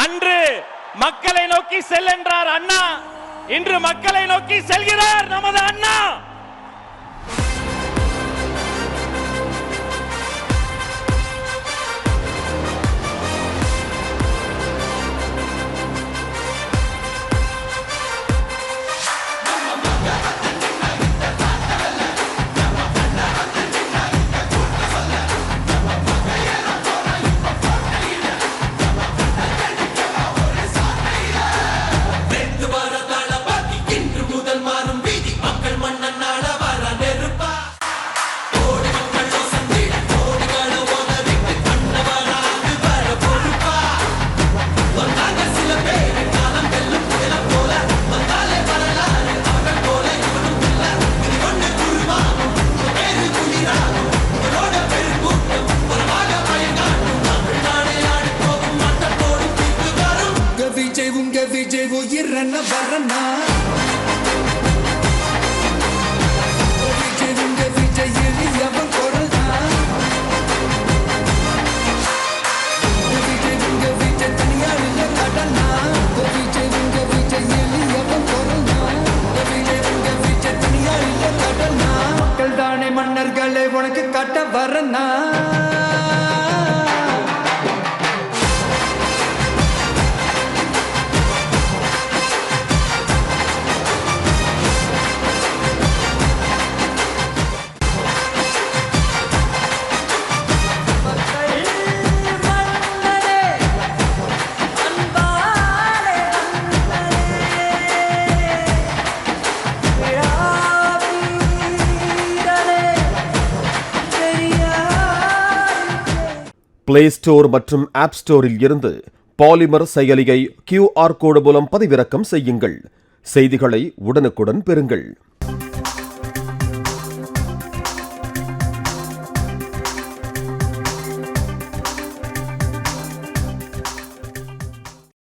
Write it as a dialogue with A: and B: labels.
A: அன்று மக்களை நோக்கி செல் என்றார் அண்ணா, இன்று மக்களை நோக்கி செல்கிறார் நமது அண்ணா.
B: விஜய் உயிரன வரனா விஜய் எளியவன் குரல்னா விஜய் தனியாளில் கடனா விஜய் எளியவன் குரல்னா விஜய் தனியாளில் கடனா மக்கள் தானே மன்னர்களை உனக்கு காட்ட வரனா
C: பிளே ஸ்டோர் மற்றும் ஆப் ஸ்டோரில் இருந்து பாலிமர் செயலியை QR கோடு மூலம் பதிவிறக்கம் செய்யுங்கள். செய்திகளை உடனுக்குடன் பெறுங்கள்.